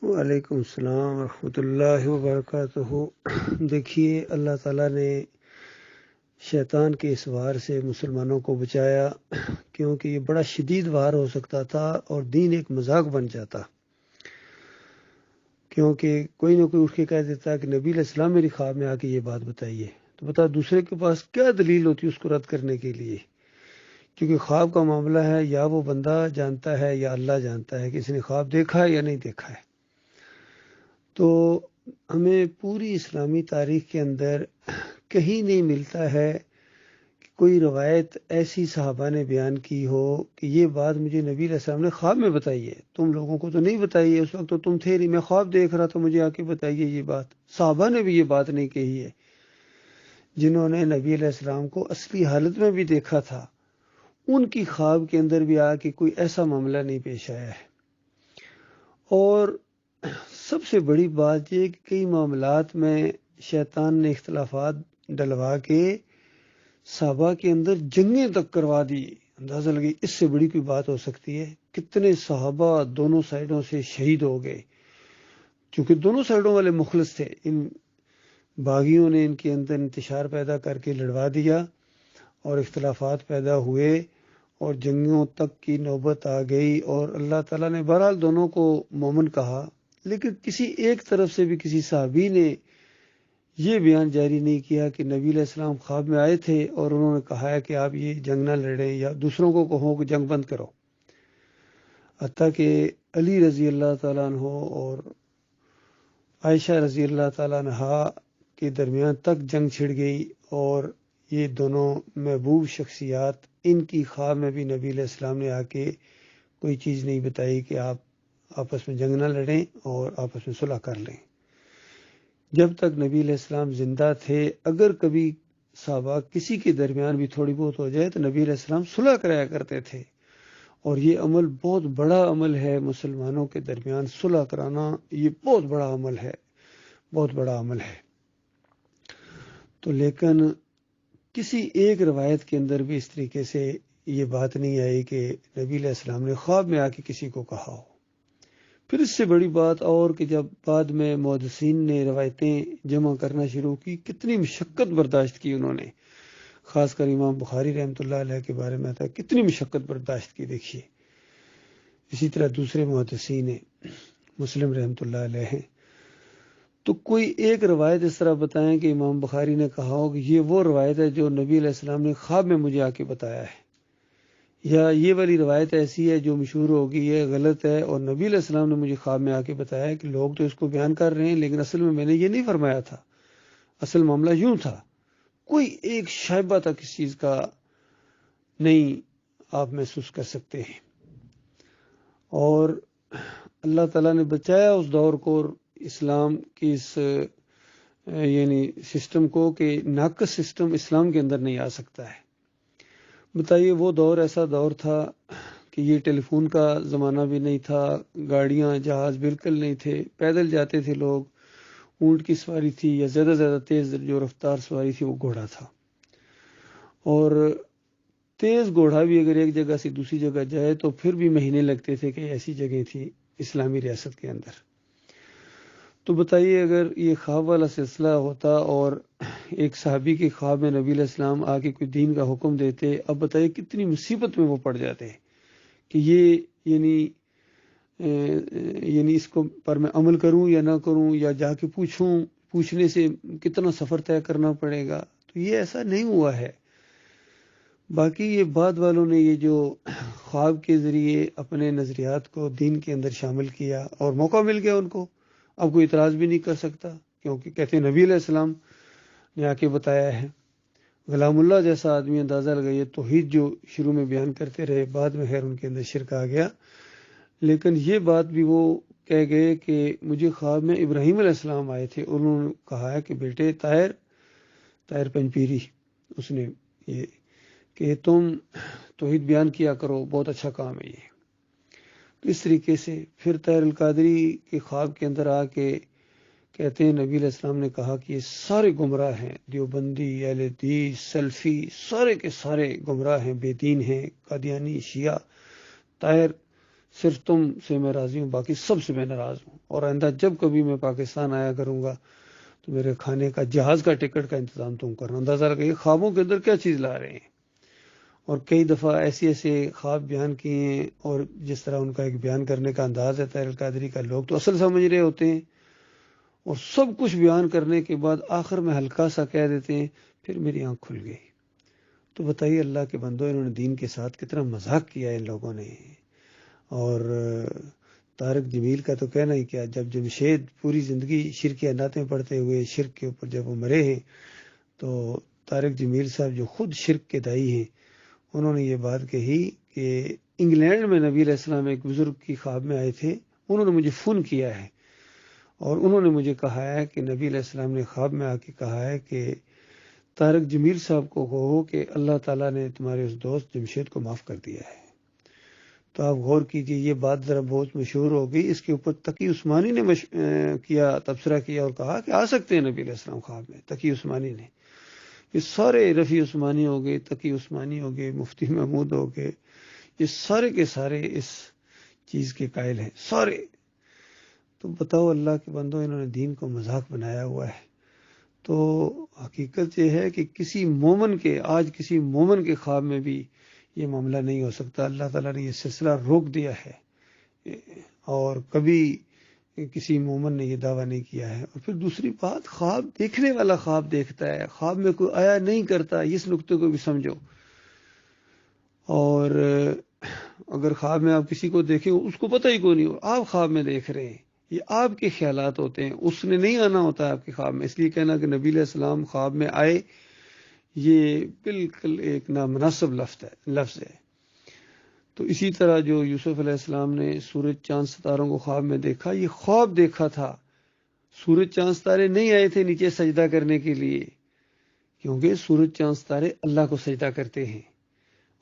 وعلیکم السلام ورحمۃ اللہ وبرکاتہ۔ دیکھیے، اللہ تعالیٰ نے شیطان کے اس وار سے مسلمانوں کو بچایا، کیونکہ یہ بڑا شدید وار ہو سکتا تھا اور دین ایک مذاق بن جاتا، کیونکہ کوئی نہ کوئی اٹھ کے کہہ دیتا کہ نبی علیہ السلام میری خواب میں آ کے یہ بات بتائیے، تو بتا دوسرے کے پاس کیا دلیل ہوتی اس کو رد کرنے کے لیے، کیونکہ خواب کا معاملہ ہے یا وہ بندہ جانتا ہے یا اللہ جانتا ہے کہ اس نے خواب دیکھا ہے یا نہیں دیکھا ہے۔ تو ہمیں پوری اسلامی تاریخ کے اندر کہیں نہیں ملتا ہے کہ کوئی روایت ایسی صحابہ نے بیان کی ہو کہ یہ بات مجھے نبی علیہ السلام نے خواب میں بتائی ہے، تم لوگوں کو تو نہیں بتائی ہے، اس وقت تو تم تھے نہیں، میں خواب دیکھ رہا تھا، مجھے آ کے بتائیے یہ بات۔ صحابہ نے بھی یہ بات نہیں کہی ہے، جنہوں نے نبی علیہ السلام کو اصلی حالت میں بھی دیکھا تھا، ان کی خواب کے اندر بھی آ کے کوئی ایسا معاملہ نہیں پیش آیا ہے۔ اور سب سے بڑی بات یہ کہ کئی معاملات میں شیطان نے اختلافات ڈلوا کے صحابہ کے اندر جنگیں تک کروا دی۔ اندازہ لگی اس سے بڑی کوئی بات ہو سکتی ہے؟ کتنے صحابہ دونوں سائڈوں سے شہید ہو گئے، چونکہ دونوں سائڈوں والے مخلص تھے۔ ان باغیوں نے ان کے اندر انتشار پیدا کر کے لڑوا دیا اور اختلافات پیدا ہوئے اور جنگوں تک کی نوبت آ گئی، اور اللہ تعالیٰ نے بہرحال دونوں کو مومن کہا، لیکن کسی ایک طرف سے بھی کسی صحابی نے یہ بیان جاری نہیں کیا کہ نبی علیہ السلام خواب میں آئے تھے اور انہوں نے کہا ہے کہ آپ یہ جنگ نہ لڑیں یا دوسروں کو کہو کہ جنگ بند کرو۔ حتیٰ کہ علی رضی اللہ تعالیٰ عنہ اور عائشہ رضی اللہ تعالیٰ عنہا کے درمیان تک جنگ چھڑ گئی، اور یہ دونوں محبوب شخصیات، ان کی خواب میں بھی نبی علیہ السلام نے آ کے کوئی چیز نہیں بتائی کہ آپ آپس میں جنگ نہ لڑیں اور آپس میں صلح کر لیں۔ جب تک نبی علیہ السلام زندہ تھے، اگر کبھی صحابہ کسی کے درمیان بھی تھوڑی بہت ہو جائے تو نبی علیہ السلام صلح کرایا کرتے تھے، اور یہ عمل بہت بڑا عمل ہے، مسلمانوں کے درمیان صلح کرانا یہ بہت بڑا عمل ہے، بہت بڑا عمل ہے۔ تو لیکن کسی ایک روایت کے اندر بھی اس طریقے سے یہ بات نہیں آئی کہ نبی علیہ السلام نے خواب میں آ کے کسی کو کہا ہو۔ پھر اس سے بڑی بات اور کہ جب بعد میں محدثین نے روایتیں جمع کرنا شروع کی، کتنی مشقت برداشت کی انہوں نے، خاص کر امام بخاری رحمۃ اللہ علیہ کے بارے میں تھا، کتنی مشقت برداشت کی دیکھیے۔ اسی طرح دوسرے محدثین ہیں، مسلم رحمۃ اللہ علیہ ہیں، تو کوئی ایک روایت اس طرح بتائیں کہ امام بخاری نے کہا ہو کہ یہ وہ روایت ہے جو نبی علیہ السلام نے خواب میں مجھے آ کے بتایا ہے، یا یہ والی روایت ایسی ہے جو مشہور ہوگی، یہ غلط ہے اور نبی علیہ السلام نے مجھے خواب میں آ کے بتایا ہے کہ لوگ تو اس کو بیان کر رہے ہیں لیکن اصل میں نے یہ نہیں فرمایا تھا، اصل معاملہ یوں تھا۔ کوئی ایک شائبہ تک اس چیز کا نہیں آپ محسوس کر سکتے ہیں، اور اللہ تعالیٰ نے بچایا اس دور کو، اسلام کی اس یعنی سسٹم کو، کہ ناقص سسٹم اسلام کے اندر نہیں آ سکتا ہے۔ بتائیے، وہ دور ایسا دور تھا کہ یہ ٹیلی فون کا زمانہ بھی نہیں تھا، گاڑیاں جہاز بالکل نہیں تھے، پیدل جاتے تھے لوگ، اونٹ کی سواری تھی، یا زیادہ زیادہ تیز جو رفتار سواری تھی وہ گھوڑا تھا، اور تیز گھوڑا بھی اگر ایک جگہ سے دوسری جگہ جائے تو پھر بھی مہینے لگتے تھے کہ ایسی جگہ تھی اسلامی ریاست کے اندر۔ تو بتائیے، اگر یہ خواب والا سلسلہ ہوتا اور ایک صحابی کے خواب میں نبی علیہ السلام آ کے کوئی دین کا حکم دیتے، اب بتائیے کتنی مصیبت میں وہ پڑ جاتے کہ یہ یعنی اس کو پر میں عمل کروں یا نہ کروں، یا جا کے پوچھنے سے کتنا سفر طے کرنا پڑے گا۔ تو یہ ایسا نہیں ہوا ہے۔ باقی یہ بعد والوں نے یہ جو خواب کے ذریعے اپنے نظریات کو دین کے اندر شامل کیا اور موقع مل گیا ان کو، اب کوئی اعتراض بھی نہیں کر سکتا، کیونکہ کہتے ہیں نبی علیہ السلام نے آ کے بتایا ہے۔ غلام اللہ جیسا آدمی، اندازہ لگائیے، توحید جو شروع میں بیان کرتے رہے، بعد میں خیر ان کے اندر شرک آ گیا، لیکن یہ بات بھی وہ کہہ گئے کہ مجھے خواب میں ابراہیم علیہ السلام آئے تھے، انہوں نے کہا ہے کہ بیٹے طاہر پنجپیری، اس نے یہ کہ تم توحید بیان کیا کرو، بہت اچھا کام ہے یہ۔ اس طریقے سے پھر طاہر القادری کے خواب کے اندر آ کے کہتے ہیں نبی علیہ السلام نے کہا کہ یہ سارے گمراہ ہیں، دیوبندی، اہل حدیث، سلفی، سارے کے سارے گمراہ ہیں، بے دین ہیں، قادیانی، شیعہ۔ طاہر صرف تم سے میں راضی ہوں، باقی سب سے میں ناراض ہوں، اور آئندہ جب کبھی میں پاکستان آیا کروں گا تو میرے کھانے کا، جہاز کا ٹکٹ کا انتظام تم کرنا۔ اندازہ لگائیے خوابوں کے اندر کیا چیز لا رہے ہیں۔ اور کئی دفعہ ایسے خواب بیان کیے ہیں، اور جس طرح ان کا ایک بیان کرنے کا انداز ہے طاہر القادری کا، لوگ تو اصل سمجھ رہے ہوتے ہیں، اور سب کچھ بیان کرنے کے بعد آخر میں ہلکا سا کہہ دیتے ہیں پھر میری آنکھ کھل گئی۔ تو بتائیے اللہ کے بندو، انہوں نے دین کے ساتھ کتنا مذاق کیا ہے ان لوگوں نے۔ اور طارق جمیل کا تو کہنا ہی کیا، جب جمشید پوری زندگی شرکی نعتیں پڑھتے ہوئے شرک کے اوپر جب وہ مرے ہیں، تو طارق جمیل صاحب جو خود شرک کے دائی ہیں، انہوں نے یہ بات کہی کہ انگلینڈ میں نبی علیہ السلام ایک بزرگ کی خواب میں آئے تھے، انہوں نے مجھے فون کیا ہے اور انہوں نے مجھے کہا ہے کہ نبی علیہ السلام نے خواب میں آ کے کہا ہے کہ طارق جمیل صاحب کو کہو کہ اللہ تعالیٰ نے تمہارے اس دوست جمشید کو معاف کر دیا ہے۔ تو آپ غور کیجئے، یہ بات ذرا بہت مشہور ہو گئی، اس کے اوپر تقی عثمانی نے کیا تبصرہ کیا اور کہا کہ آ سکتے ہیں نبی علیہ السلام خواب میں، تقی عثمانی نے۔ یہ سارے رفیع عثمانی ہو گئے، تقی عثمانی ہو گئے، مفتی محمود ہو گئے، یہ سارے کے سارے اس چیز کے قائل ہیں سارے۔ تو بتاؤ اللہ کے بندو، انہوں نے دین کو مذاق بنایا ہوا ہے۔ تو حقیقت یہ ہے کہ کسی مومن کے، آج کسی مومن کے خواب میں بھی یہ معاملہ نہیں ہو سکتا۔ اللہ تعالیٰ نے یہ سلسلہ روک دیا ہے، اور کبھی کسی مومن نے یہ دعویٰ نہیں کیا ہے۔ اور پھر دوسری بات، خواب دیکھنے والا خواب دیکھتا ہے، خواب میں کوئی آیا نہیں کرتا، اس نقطے کو بھی سمجھو۔ اور اگر خواب میں آپ کسی کو دیکھیں اس کو پتہ ہی کوئی نہیں ہو، آپ خواب میں دیکھ رہے ہیں، یہ آپ کے خیالات ہوتے ہیں، اس نے نہیں آنا ہوتا ہے آپ کے خواب میں۔ اس لیے کہنا کہ نبی علیہ السلام خواب میں آئے، یہ بالکل ایک نامناسب لفظ ہے۔ تو اسی طرح جو یوسف علیہ السلام نے سورج چاند ستاروں کو خواب میں دیکھا، یہ خواب دیکھا تھا، سورج چاند ستارے نہیں آئے تھے نیچے سجدہ کرنے کے لیے، کیونکہ سورج چاند ستارے اللہ کو سجدہ کرتے ہیں،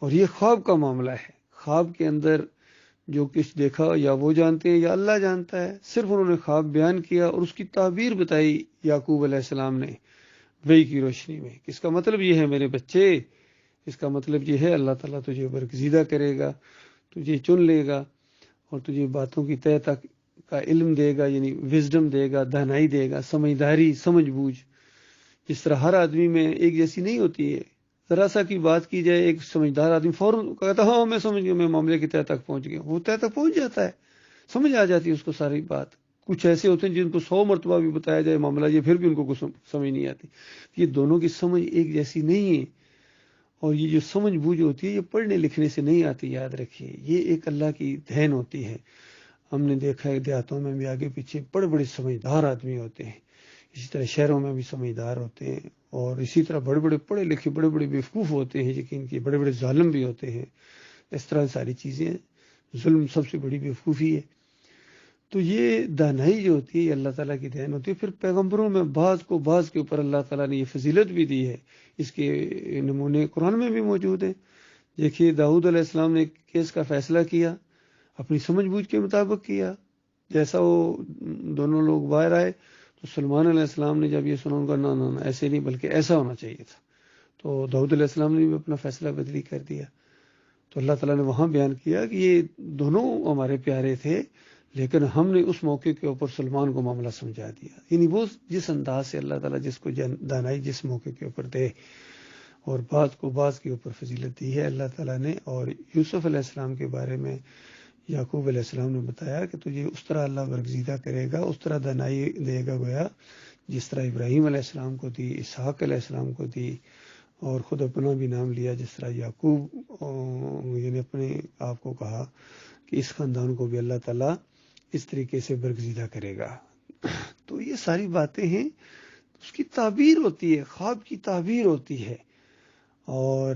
اور یہ خواب کا معاملہ ہے۔ خواب کے اندر جو کچھ دیکھا یا وہ جانتے ہیں یا اللہ جانتا ہے، صرف انہوں نے خواب بیان کیا اور اس کی تعبیر بتائی یعقوب علیہ السلام نے وحی کی روشنی میں۔ اس کا مطلب یہ ہے میرے بچے، اس کا مطلب یہ ہے اللہ تعالیٰ تجھے برگزیدہ کرے گا، تجھے چن لے گا، اور تجھے باتوں کی تہ تک کا علم دے گا، یعنی وزڈم دے گا، دانائی دے گا، سمجھداری، سمجھ بوجھ۔ جس طرح ہر آدمی میں ایک جیسی نہیں ہوتی ہے، ذرا سا کی بات کی جائے، ایک سمجھدار آدمی فوراً کہتا ہاں میں سمجھ گیا، میں معاملے کی تہ تک پہنچ گیا، وہ تہ تک پہنچ جاتا ہے، سمجھ آ جاتی ہے اس کو ساری بات۔ کچھ ایسے ہوتے ہیں جن کو 100 مرتبہ بھی بتایا جائے معاملہ، یہ پھر بھی ان کو کچھ سمجھ نہیں آتی۔ یہ دونوں کی سمجھ ایک جیسی نہیں ہے، اور یہ جو سمجھ بوجھ ہوتی ہے یہ پڑھنے لکھنے سے نہیں آتی، یاد رکھیے، یہ ایک اللہ کی دین ہوتی ہے۔ ہم نے دیکھا ہے دیہاتوں میں بھی آگے پیچھے بڑے بڑے سمجھدار آدمی ہوتے ہیں، اسی طرح شہروں میں بھی سمجھدار ہوتے ہیں، اور اسی طرح بڑے بڑے پڑھے لکھے بڑے بڑے بیوقوف ہوتے ہیں، یقین کی بڑے بڑے ظالم بھی ہوتے ہیں۔ اس طرح ساری چیزیں، ظلم سب سے بڑی بیوقوفی ہے۔ تو یہ دانائی جو ہوتی ہے یہ اللہ تعالیٰ کی دین ہوتی ہے۔ پھر پیغمبروں میں بعض کے اوپر اللہ تعالیٰ نے یہ فضیلت بھی دی ہے، اس کے نمونے قرآن میں بھی موجود ہیں۔ دیکھیے داؤد علیہ السلام نے ایک کیس کا فیصلہ کیا، اپنی سمجھ بوجھ کے مطابق کیا، جیسا وہ دونوں لوگ باہر آئے تو سلمان علیہ السلام نے جب یہ سنا، ان کا نہ ایسے نہیں بلکہ ایسا ہونا چاہیے تھا، تو داؤد علیہ السلام نے بھی اپنا فیصلہ بدلی کر دیا۔ تو اللہ تعالیٰ نے وہاں بیان کیا کہ یہ دونوں ہمارے پیارے تھے، لیکن ہم نے اس موقع کے اوپر سلمان کو معاملہ سمجھا دیا۔ یعنی وہ جس انداز سے اللہ تعالیٰ جس کو دانائی جس موقع کے اوپر دے، اور بعض کے اوپر فضیلت دی ہے اللہ تعالیٰ نے۔ اور یوسف علیہ السلام کے بارے میں یعقوب علیہ السلام نے بتایا کہ تجھے اس طرح اللہ برگزیدہ کرے گا، اس طرح دانائی دے گا، گویا جس طرح ابراہیم علیہ السلام کو دی، اسحاق علیہ السلام کو دی، اور خود اپنا بھی نام لیا جس طرح یعقوب، یعنی اپنے آپ کو کہا کہ اس خاندان کو بھی اللہ تعالیٰ اس طریقے سے برگزیدہ کرے گا۔ تو یہ ساری باتیں ہیں، اس کی تعبیر ہوتی ہے، خواب کی تعبیر ہوتی ہے، اور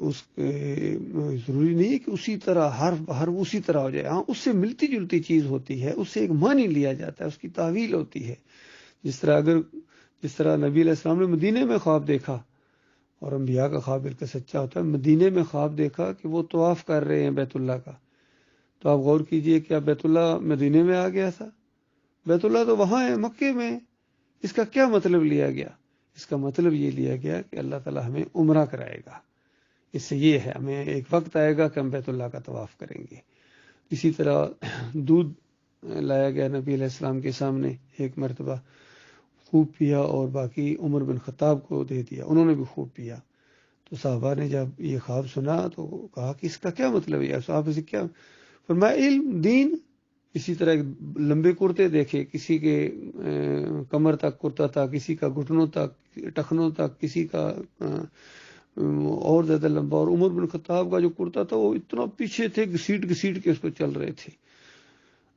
اس ضروری نہیں ہے کہ اسی طرح حرف اسی طرح ہو جائے، ہاں اس سے ملتی جلتی چیز ہوتی ہے، اس سے ایک معنی لیا جاتا ہے، اس کی تعویل ہوتی ہے۔ جس طرح نبی علیہ السلام نے مدینے میں خواب دیکھا، اور انبیاء کا خواب بالکل سچا ہوتا ہے، مدینے میں خواب دیکھا کہ وہ طواف کر رہے ہیں بیت اللہ کا، تو آپ غور کیجئے کیا بیت اللہ مدینے میں آ گیا تھا؟ بیت اللہ تو وہاں ہے، مکے میں۔ اس کا کیا مطلب لیا گیا؟ اس کا مطلب یہ لیا گیا کہ اللہ تعالیٰ ہمیں عمرہ کرائے گا، اس سے یہ ہے ہمیں ایک وقت آئے گا کہ ہم بیت اللہ کا طواف کریں گے. اسی طرح دودھ لایا گیا نبی علیہ السلام کے سامنے ایک مرتبہ، خوب پیا اور باقی عمر بن خطاب کو دے دیا، انہوں نے بھی خوب پیا. تو صحابہ نے جب یہ خواب سنا تو کہا کہ اس کا کیا مطلب ہے؟ صحابہ سے کیا فرمایا؟ علم، دین. اسی طرح لمبے کرتے دیکھے، کسی کے کمر تک کرتا تھا، کسی کا گھٹنوں تک، ٹخنوں تک، کسی کا اور زیادہ لمبا. اور عمر بن خطاب کا جو کرتا تھا وہ اتنا پیچھے تھے، گھسیٹ گھسیٹ کے اس کو چل رہے تھے.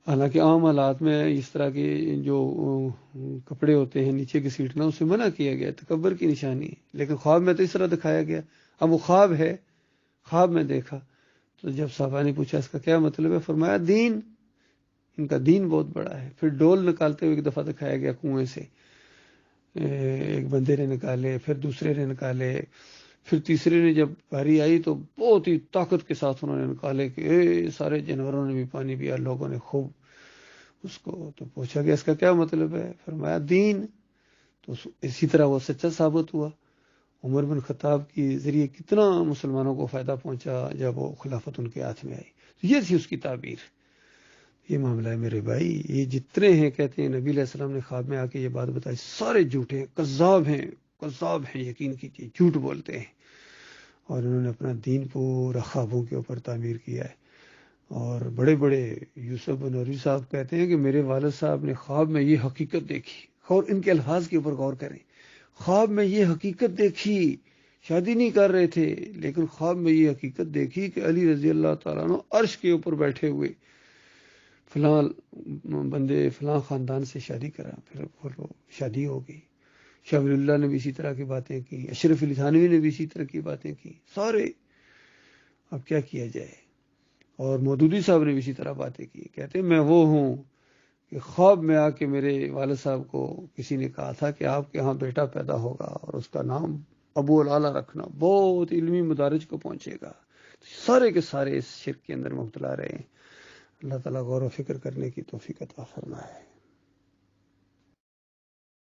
حالانکہ عام حالات میں اس طرح کے جو کپڑے ہوتے ہیں نیچے گھسیٹنا اسے منع کیا گیا، تکبر کی نشانی ہے. لیکن خواب میں تو اس طرح دکھایا گیا. اب وہ خواب ہے، خواب میں دیکھا. تو جب صحابہ نے پوچھا اس کا کیا مطلب ہے؟ فرمایا دین، ان کا دین بہت بڑا ہے. پھر ڈول نکالتے ہوئے ایک دفعہ دکھایا گیا کنویں سے، ایک بندے نے نکالے، پھر دوسرے نے نکالے، پھر تیسرے نے جب باری آئی تو بہت ہی طاقت کے ساتھ انہوں نے نکالے کہ سارے جانوروں نے بھی پانی پیا، لوگوں نے خوب اس کو. تو پوچھا گیا اس کا کیا مطلب ہے؟ فرمایا دین. تو اسی طرح وہ سچا ثابت ہوا. عمر بن خطاب کے ذریعے کتنا مسلمانوں کو فائدہ پہنچا جب وہ خلافت ان کے ہاتھ میں آئی. یہ تھی اس کی تعبیر. یہ معاملہ ہے میرے بھائی. یہ جتنے ہیں کہتے ہیں نبی علیہ السلام نے خواب میں آ کے یہ بات بتائی، سارے جھوٹے ہیں، کذاب ہیں، کذاب ہیں. یقین کیجیے جھوٹ بولتے ہیں. اور انہوں نے اپنا دین پورا خوابوں کے اوپر تعمیر کیا ہے. اور بڑے بڑے یوسف بن نوری صاحب کہتے ہیں کہ میرے والد صاحب نے خواب میں یہ حقیقت دیکھی. اور ان کے الفاظ کے اوپر غور کریں. خواب میں یہ حقیقت دیکھی، شادی نہیں کر رہے تھے لیکن خواب میں یہ حقیقت دیکھی کہ علی رضی اللہ تعالیٰ عنہ عرش کے اوپر بیٹھے ہوئے، فلاں بندے فلاں خاندان سے شادی کرا، پھر شادی ہو گئی. شاہ ولی اللہ نے بھی اسی طرح کی باتیں کی، اشرف علی تھانوی نے بھی اسی طرح کی باتیں کی، سارے. اب کیا کیا جائے؟ اور مودودی صاحب نے بھی اسی طرح باتیں کی. کہتے ہیں میں وہ ہوں کہ خواب میں آ کے میرے والد صاحب کو کسی نے کہا تھا کہ آپ کے ہاں بیٹا پیدا ہوگا اور اس کا نام ابو العلا رکھنا، بہت علمی مدارج کو پہنچے گا. سارے کے سارے اس شرک کے اندر مبتلا رہے ہیں. اللہ تعالیٰ غور و فکر کرنے کی توفیق عطا فرمائے.